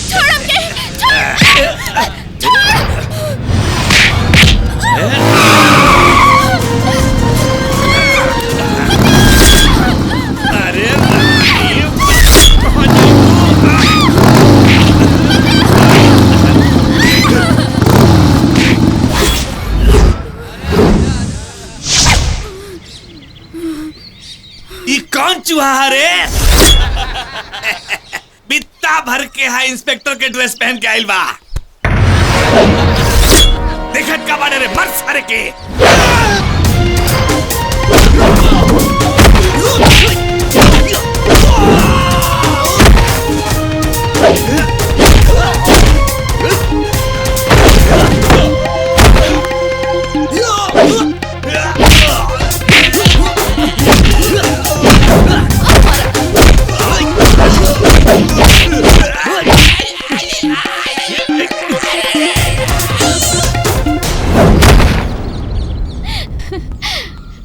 छोड़ हमके, छोड़। अरे ये कौन चूहा रे? बित्ता भर के है इंस्पेक्टर के ड्रेस पहन के आइल बा। देखत का बाड़े रे, मर सारे के।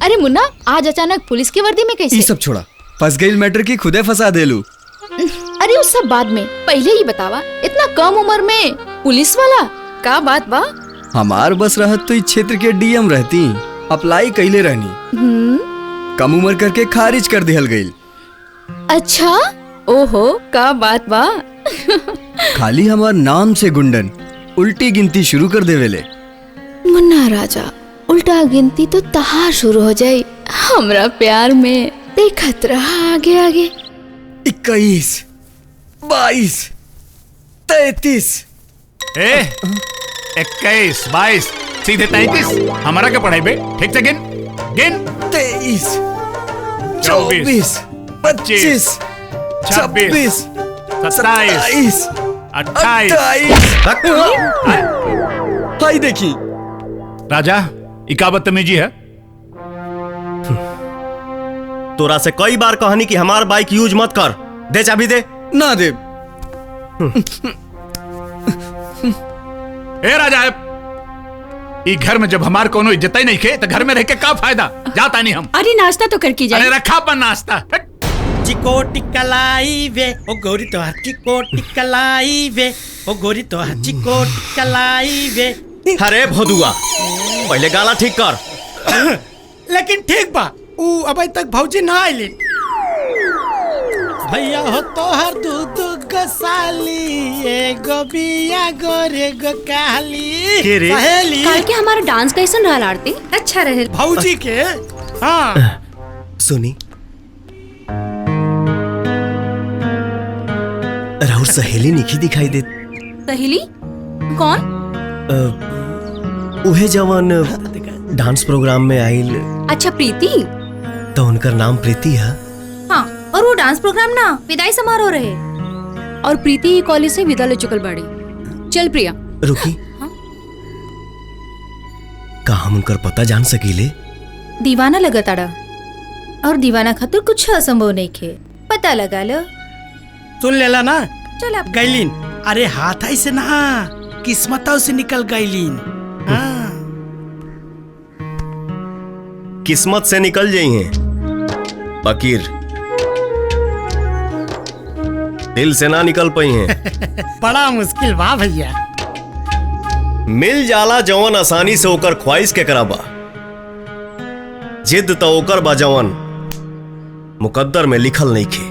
अरे मुन्ना, आज अचानक पुलिस की वर्दी में कैसे? ये सब छोड़ा, फंस गई मैटर की खुदे फंसा देलू। अरे उस सब बाद में, पहले ही बतावा, इतना कम उम्र में पुलिस वाला का बात बा? हमार बस रहत तो इस क्षेत्र के डीएम रहती, अप्लाई कैले रहनी, कम उम्र करके खारिज कर दिहल गई। अच्छा, ओहो, का बात बा? खाली हमार नाम से गुंडन उल्टी गिनती शुरू कर देवेले। मुन्ना राजा, उल्टा गिनती तो तहार शुरू हो जाए हमरा प्यार में। देखत रहा आगे आगे। 21, 22, 33। 21, 22, सीधे 33। हमारा क्या पढ़ाई बे? ठीक से गिन गिन। 23, 24, 25, 26, 27, 28। हाय देखी राजा, इका बदतमीजी है। तोरा से कई बार कहनी कि हमार बाइक यूज मत कर। दे चाबी दे। ना दे। ए राजा, ई घर में जब हमार कोनो इज्जत ही नहीं खे तो घर में रह के का फायदा? जाता नहीं हम। अरे नाश्ता तो करके जाए। अरे रखा अपन नाश्ता। चिकोटी कलाई वे ओ गोरी तो चिकोटी कलाई वे ओ गोरी तो चिकोटी कलाई वे। अरे भोदुआ, पहले गाला ठीक कर। लेकिन ठीक बा, ऊ अभी तक भौजी ना आइली। भैया हो तोहर दूध गसाली, एगो बिया गोरे गो काली। के रे? सहेली कल के हमारा डांस कैसन रहा आरती? अच्छा रहे। भौजी के। हाँ सुनी, राहुल सहेली निखी दिखाई दे। सहेली कौन? उहे जवान डांस प्रोग्राम में आइल। अच्छा प्रीति। तो उनका नाम प्रीति है। हाँ, और वो डांस प्रोग्राम ना विदाई समारोह रहे। और प्रीति ही कॉलेज से विदा ले चुकल बाड़ी। चल प्रिया। रुकी। हाँ? का हम उनकर पता जान सकीले? दीवाना लगा ताड़ा, और दीवाना खातिर कुछ असंभव नहीं खे। पता लगा लो। सुन लेला ना। चल अब गैलीन। अरे हाथ ऐसे ना, किस्मतों से निकल गैलीन। हाँ। किस्मत से निकल जाई हैं, फकीर दिल से ना निकल पाई हैं। बड़ा मुश्किल बा भैया। मिल जाला जवन आसानी से ओकर ख्वाहिश के कराबा, जिद तो ओकर बा जवन मुकद्दर में लिखल नहीं खे।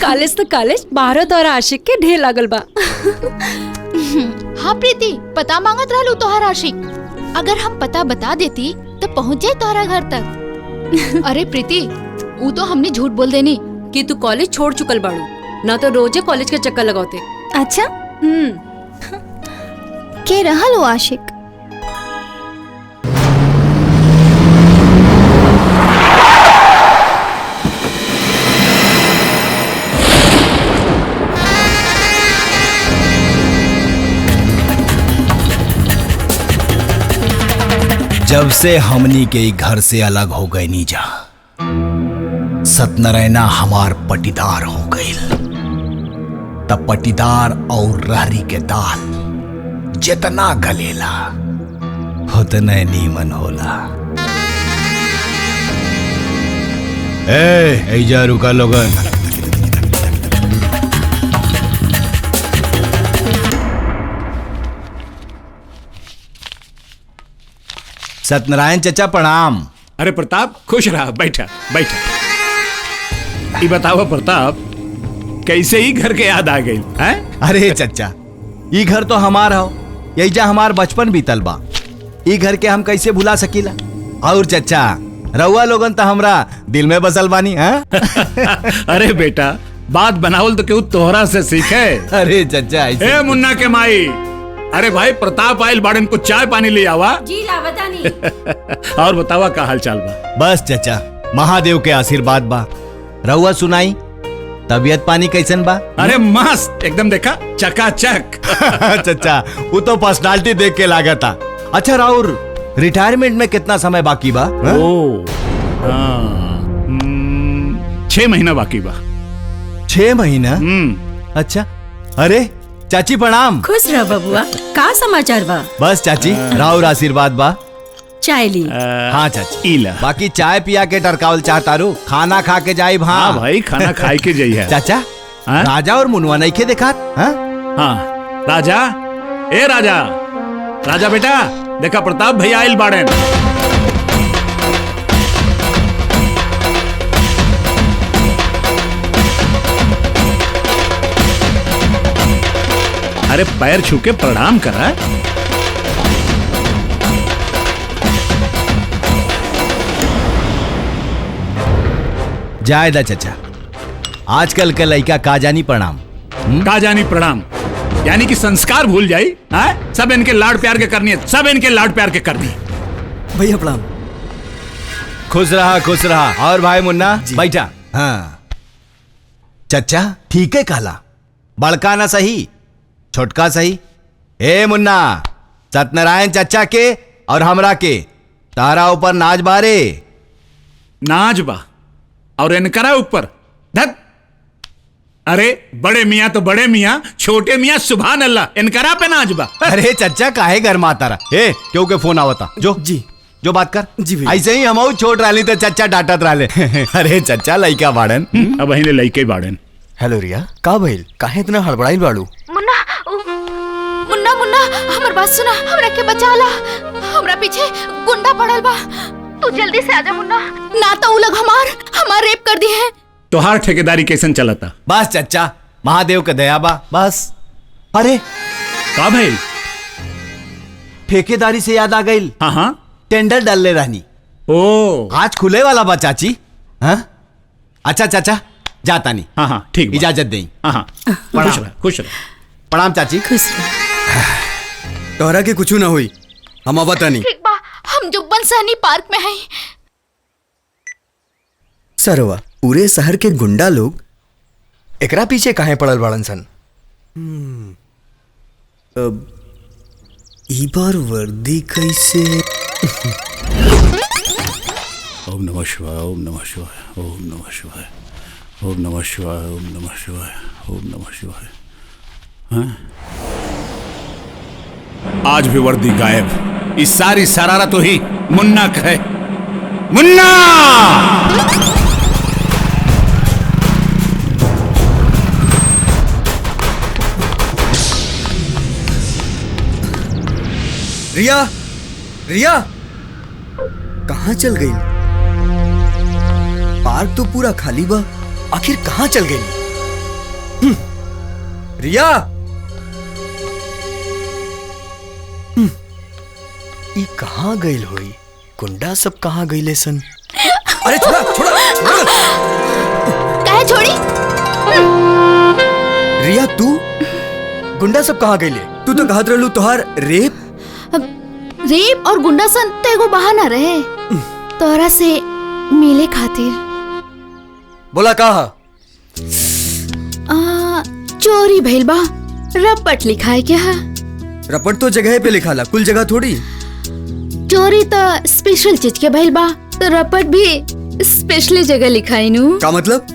कॉलेज तो कॉलेज, भारत और आशिक के ढेर लागल बा। हाँ प्रीति, पता मांगत रहलू तोहर आशिक। अगर हम पता बता देती तो पहुँच जाए तोहरा घर तक। अरे प्रीति, वो तो हमने झूठ बोल देनी कि तू कॉलेज छोड़ चुकल बाड़ू, ना तो रोजे कॉलेज के चक्कर लगाते। अच्छा, के रहल वो आशिक? जब से हमनी के घर से अलग हो गए नीजा, सत्यनारायण हमार पटीदार हो गई। तब पटीदार और रहरी के दाल जितना गलेला उतने नीमन होला। एजा रुका लोगन, सत्यनारायण चचा प्रणाम। अरे प्रताप खुश रहा, बैठा बैठा। ये बताओ प्रताप, कैसे ही घर के याद आ गई हैं? अरे चचा, ये घर तो हमार हो, यही जा हमार बचपन बीतल बा। ये घर के हम कैसे भुला सकीला। और चचा रउआ लोगन तो हमरा दिल में बसल बानी। हैं? अरे बेटा, बात बनावल तो क्यों तोहरा से सीखे। अरे चचा ऐसे ए मुन्ना के माई, अरे भाई प्रताप आयल बाड़न को चाय पानी ले आवा। जी लावतानी। और बतावा का हाल चाल बा। बस चचा महादेव के आशीर्वाद बा। रउआ सुनाई, तबीयत पानी कैसन बा? अरे मस्त एकदम, देखा चकाचक। चचा वो तो पर्सनालिटी देख के लागत था। अच्छा राउर रिटायरमेंट में कितना समय बाकी बा? हाँ? ओ, 6 महीना बाकी बा। 6 महीना? अच्छा। अरे चाची प्रणाम। खुश रह बबुआ, का समाचार बा? बस चाची राउर आशीर्वाद बा। चाय ली। हाँ चाची। इला। बाकी चाय पिया के टरकावल चाहता रू, खाना खा के जाई। हाँ भाई, खाना खाई के जाई है। चाचा हाँ? राजा और मुनवा नहीं के देखा? हाँ? हाँ राजा, ए राजा, राजा बेटा देखा प्रताप भैया आयल बाड़न। अरे पैर छू के प्रणाम करा। जायदा चचा, आजकल के लड़का का जानी प्रणाम। का जानी प्रणाम, यानी कि संस्कार भूल जाई। हाँ? सब इनके लाड प्यार के करनी है, सब इनके लाड प्यार के करनी है। भैया प्रणाम। खुश रहा। और भाई मुन्ना बैठा। हाँ चचा ठीक है कहला, बड़का ना सही छोटका सही। ए मुन्ना, सत्यनारायण चचा के और हमरा के तारा ऊपर नाच बारे। नाच बा और इनकरा ऊपर धत। अरे बड़े मियाँ तो बड़े मियाँ, छोटे मियाँ सुभान अल्लाह, इनकरा पे नाच बा। अरे चचा काहे घर माता रहा। ए क्यों के फोन आवता जो जी जो बात कर। जी भैया। ऐसे ही हम छोट रही तो चचा डांटत रहे। अरे चचा लइका बाड़न। अब अही लइके बाड़न। हेलो रिया, का भइल? काहे इतना हड़बड़ाइल बाड़ू? मुन्ना मुन्ना मुन्ना हमर बात सुना, हमरा के बचा ला। हमरा पीछे गुंडा पड़ल बा, तू जल्दी से आजा मुन्ना, ना तो उ लोग हमार रेप कर दी है। तोहार ठेकेदारी कैसन चलता? बस चचा महादेव के दया बा बस। अरे का भाई? ठेकेदारी से याद आ गई। हाँ हाँ, टेंडर डाल ले रहनी। ओ आज खुले वाला बा चाची। हाँ? अच्छा चाचा जाता नहीं। हाँ हाँ ठीक बा। इजाजत दें। हाँ हाँ, खुश रह। प्रणाम चाची। खुश रह। तोहरा के कुछ ना हुई, हम आवता नहीं। ठीक बा, हम जुब्बन सहनी पार्क में हैं। सरवा पूरे शहर के गुंडा लोग एकरा पीछे काहे पड़ल बाड़न सन? अब ई बार वर्दी कैसे? ओम नमः शिवाय, ओम नमः शिवाय, ओम नमः शिवाय, ओम नमः शिवाय, ओम नमः शिवाय, ओम नमः शिवाय। हाँ? आज भी वर्दी गायब। इस सारी शरारत तो ही मुन्ना का है। मुन्ना! रिया, रिया कहाँ चल गई? पार्क तो पूरा खाली बा, आखिर कहाँ चल गई? रिया, ई कहाँ गई होई? गुंडा सब कहाँ गईले सन? अरे छोड़ा छोड़ा छोड़ा। काहे छोड़ी? रिया तू, गुंडा सब कहाँ गईले? तू तो कहत रहलू तोहार रेप रेप और गुंडासन तो एगो बहाना रहे तोरा से मिले खातिर। बोला कहा? चोरी भइल बा, रपट लिखाए के हा। रपट तो जगह पे लिखाला, कुल जगह थोड़ी। चोरी तो स्पेशल चीज के भइल बा, तो रपट भी स्पेशल जगह लिखाई नु। का मतलब?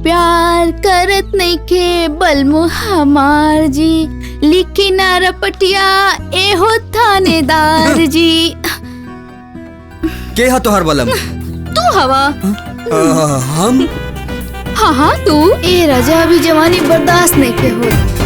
प्यार करत नहीं के बलमु हमार जी, लिखी ना रपटिया ए हो थानेदार जी। के हा तोहार बलम? तू हवा। हम? हाँ हाँ तू। ए राजा अभी जवानी बर्दाश्त नहीं के हो।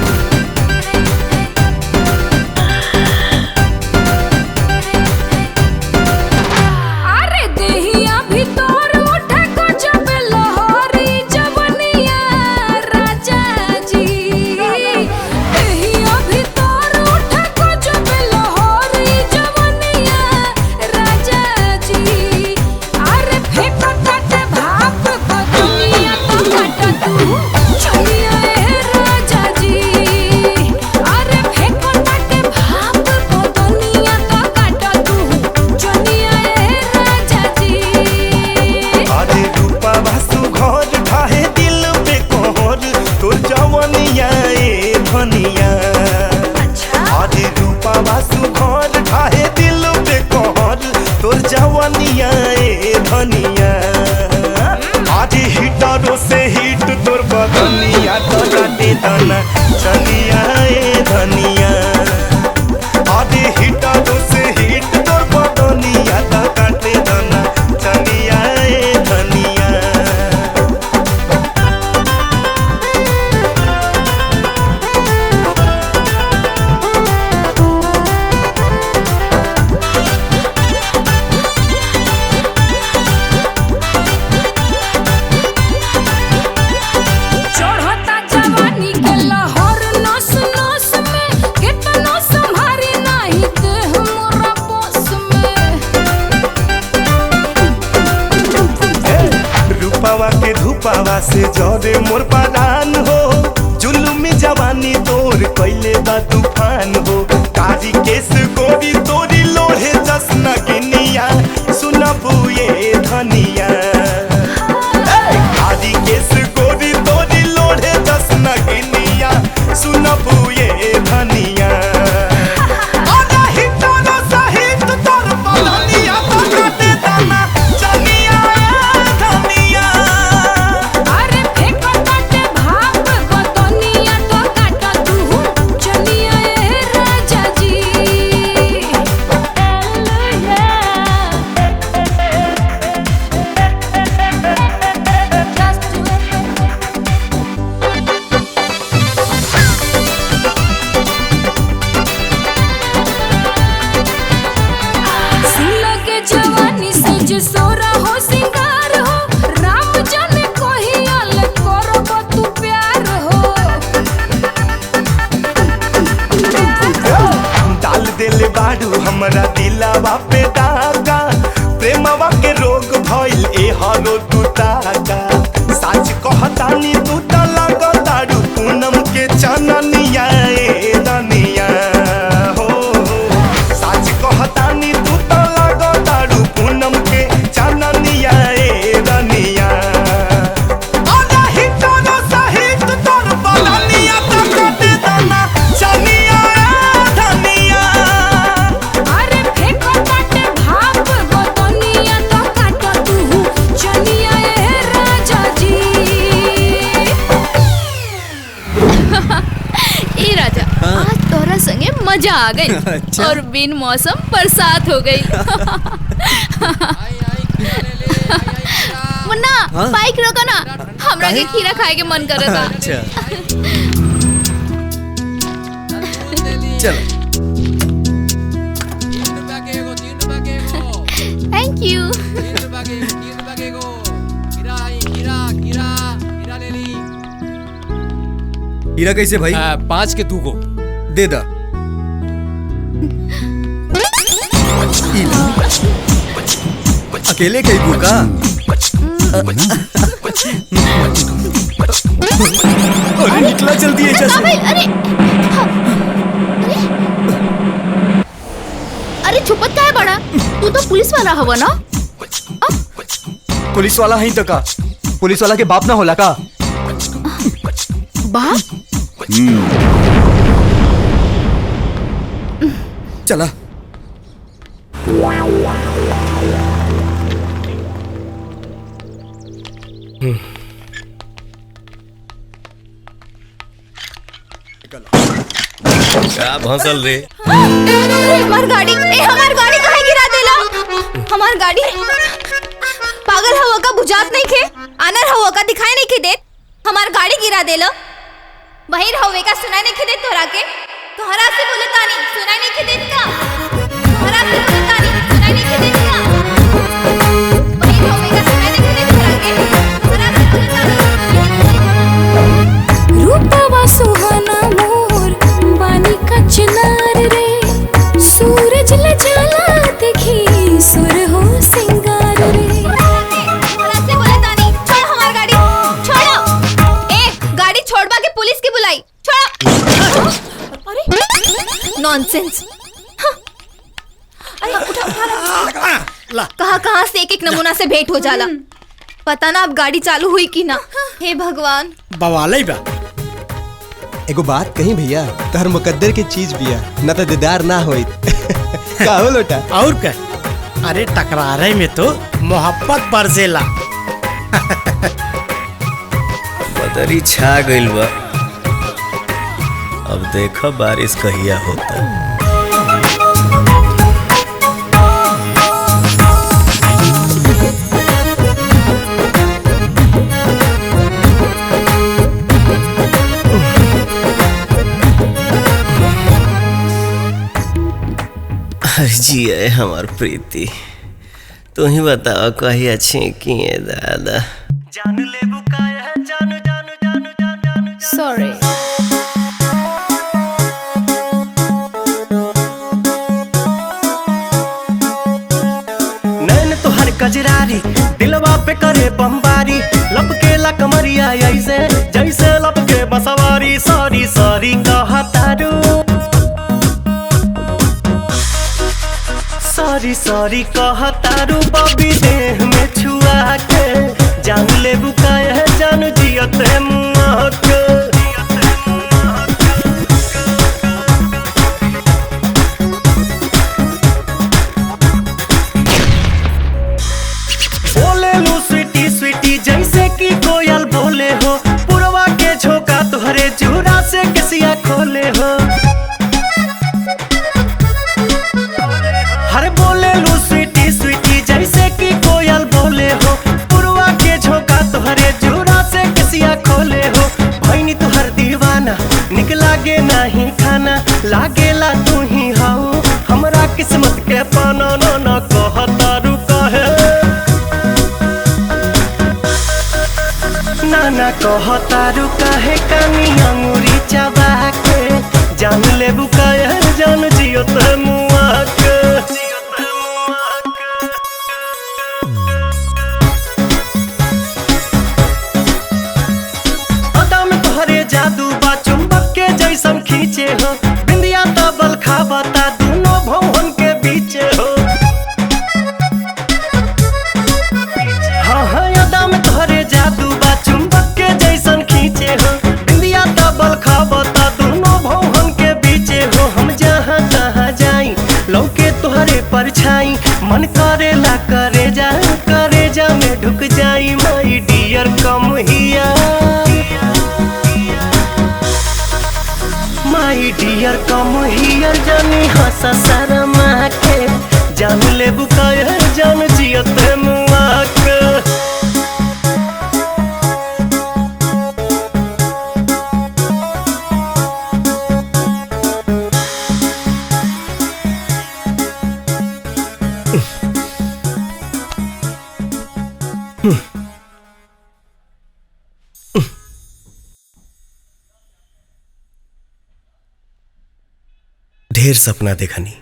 जवनिया ए धनिया आज हिटरो से हिट तोर बदनिया तो काटे दाना चनिया ए धनिया आज हिटरो से हिट तोर बदनिया तो काटे दाना चनिया ए धनिया। चढ़ता जवानी के लहर नस नस में कितना संभारी नहीं देह मोरा बस में। रूपावा के धूपावा से जरे मोर परान हो जुल्म जवानी तोर कैले बा तूफान हो कारी केस गोरी तोरी लोहे जसना गिनिया सुनबू ये धनिया कारी केस गोरी तोरी लोहे जसना गिनिया सुनबू ये धनिया। आधा हिटनो सहित तोर बदनिया तो काटे दाना चनिया ए धनिया। अरे फेंको काटे भाप बतनिया तो काटा तू चनिया ए राजा जी। सुन के जवानी से जो सोरा हो सिंगार हो राम जाने कोही अल करब तू प्यार हो। डाल देले बाड़ू हमरा दिलावा पे दागा प्रेमवा के रोग भइल ए हरो तू ताका सच कहतानी तू त लगताड़ू पूनम के चननिया ए दनिया हो सच कहतानी तू त लगताड़ू पूनम के चननिया ए दनिया। आधा हिटनो सहित तोर बदनिया तो काटे दाना चनिया ए धनिया। अरे फेंको काटे भाप बतनिया तो काटा तू चनिया ए राजा जी। ए राजा आज तोरा संगे मजा आ गई और बिन मौसम बरसात हो गई। मुन्ना बाइक रोको ना हमरा के खीरा खाए के मन करता। अच्छा चलो थैंक यू। हीरा कैसे भाई? 5 के 2 को दे दा। अकेले खेबू का? अरे निकला जल्दी है जैसे। अरे अरे अरे छुपत का है बड़ा तू तो पुलिस वाला हवा ना। पुलिस वाला है तो का? पुलिस वाला के बाप ना होला का? बाप चला क्या भंसल रे? हमार गाड़ी हमार गाड़ी काहे गिरा देला? हमार गाड़ी पागल हवा का बुझात नहीं खे आनर हवा का दिखाई नहीं खे देत हमार गाड़ी गिरा देला। वहीं हवे का सुनाई नहीं खे देत तोरा के तोहरा से बोले तानी सुनाई नहीं खे देत का तोहरा से बोले तानी सुनाई नहीं खे देत का वहीं हवे का सुनाई नहीं खे देत तोरा के तोहरा से बोले तानी रूपवा सुहाना मोर बानी का चिनार रे सूरज ल जाला देखी सुर हो सिंगार रे। तोहरा से बोले तानी छोड़ हमार गाड़ी छोड़ो। ए गाड़ी छोड़वा के पुलिस की बुलाई छोड़ो। अरे नॉनसेंस। अरे उठा उठा कहाँ से एक नमूना से भेंट हो जाला पता ना अब गाड़ी चालू हुई कि ना। हे भगवान बवालई बा। एगो बात कही भैया तहर मुकद्दर के चीज बिया न तो दीदार ना होई का हो लोटा और क्या अरे टकरारे में तो मोहब्बत बरसेला। बदरी छा गइल बा, अब देखो बारिश कहिया होता। जी है हमार प्रीति, तू ही बताओ कही अच्छी की है दादा। जान ले बुकाया जान जान जान जान जान। सॉरी। नैन तो हर कजरारी दिलवा पे करे बमबारी, लपके ला कमरिया ऐसे जैसे लपके बसवारी। सॉरी सॉरी कहा तारू, सॉरी सॉरी कहा तारू बबी देह में छुआ के। जान ले बुकाया जान जियते मुआ के। बोले लू स्वीटी स्वीटी जैसे कि कोयल बोले हो, पुरवा के झोंका तुहरे चूड़ा से कसिया खोले हो। हर बोले लू स्वीटी स्वीटी जैसे कि कोयल बोले हो, पुरवा के झोंका तुहरे चूड़ा से कसिया खोले हो। भैनी तुहर दीवाना निक लागे नहीं खाना, लागेला तू ही हाउ हमरा किस्मत के पाना। न कहतारू कहे नाना कहतारू कहे कानी अंगूरी चबा के। जान ले बुकाया जान जियो ते मुआ के। अदा में तोहरे जादू बा चुंबक के जैसन खींचे हो, बिंदिया तबल खाबता दोनों भवन के बीचे हो। हाँ हाँ अदा में तोहरे जादू बा चुंबक के जैसन खींचे हो, बिंदिया तबल खाबता दोनों भवन के बीचे हो। हम जहाँ तहाँ जाई लौके तोहरे परछाई, मन करेला करे जा में ढुक जाई। माई डियर कम हिया, माई डियर कम हियर जानी हंसा शर्मा के। जान ले बुकाया जान जियते मुआ के। ढेर सपना देखनी,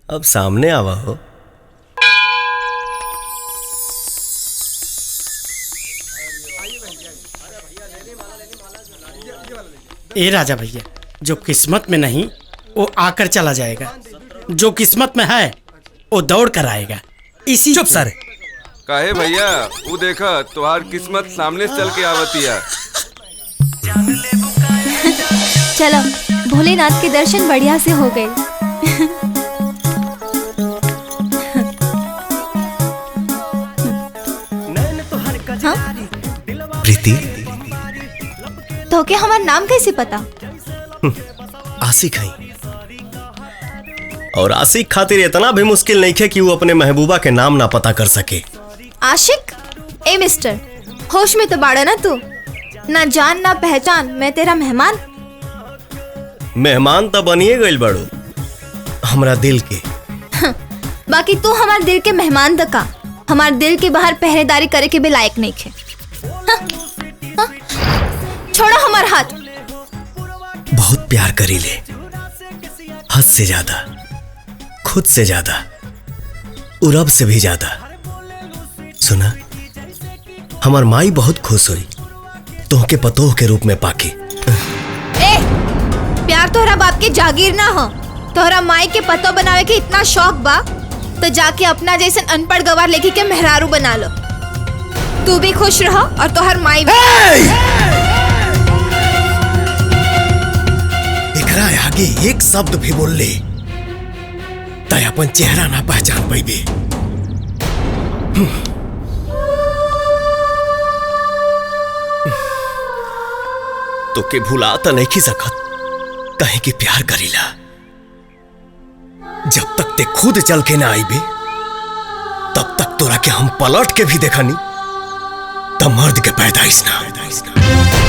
अब सामने आवा हो। ए राजा भैया, जो किस्मत में नहीं वो आकर चला जाएगा, जो किस्मत में है वो दौड़ कर आएगा। इसी चुप सारे। काहे भैया, वो देखा तुहार किस्मत सामने से चल के आवतिया। चलो भोलेनाथ के दर्शन बढ़िया से हो गए। हाँ? प्रीति तो क्या हमारा नाम कैसे पता? आशिक है, और आशिक खातिर इतना भी मुश्किल नहीं है कि वो अपने महबूबा के नाम ना पता कर सके। आशिक? ए मिस्टर, होश में तो बाड़ा ना तू? ना जान ना पहचान, मैं तेरा मेहमान। मेहमान तो बनिए गइल बड़ो हमरा दिल के। बाकी तू हमारे दिल के मेहमान तो का, हमारे दिल के बाहर पहरेदारी करे के भी लायक नहीं है। छोड़ा हमारा हाथ। बहुत प्यार करी ले, हद से ज्यादा, खुद से ज्यादा, और रब से भी ज्यादा। सुना, हमार माई बहुत खुश हुई तोहके पतोह के रूप में पाके। ए, प्यार तोहरा बाप के जागीर ना हो। तोहरा माई के पतो बनावे के इतना शौक बा तो जाके अपना जैसन अनपढ़ गवार लेके के मेहरारू बना लो। तू भी खुश रहो और तोहर माई भी। एकरा आगे एक शब्द भी बोल ले तय अपन चेहरा ना पहचान पैबे। तो के भुला तो नहीं सकत, कहे कि प्यार करीला। जब तक ते खुद चल के ना आईबे तब तक तोरा के हम पलट के भी देखनी, तब मर्द के पैदाइश ना।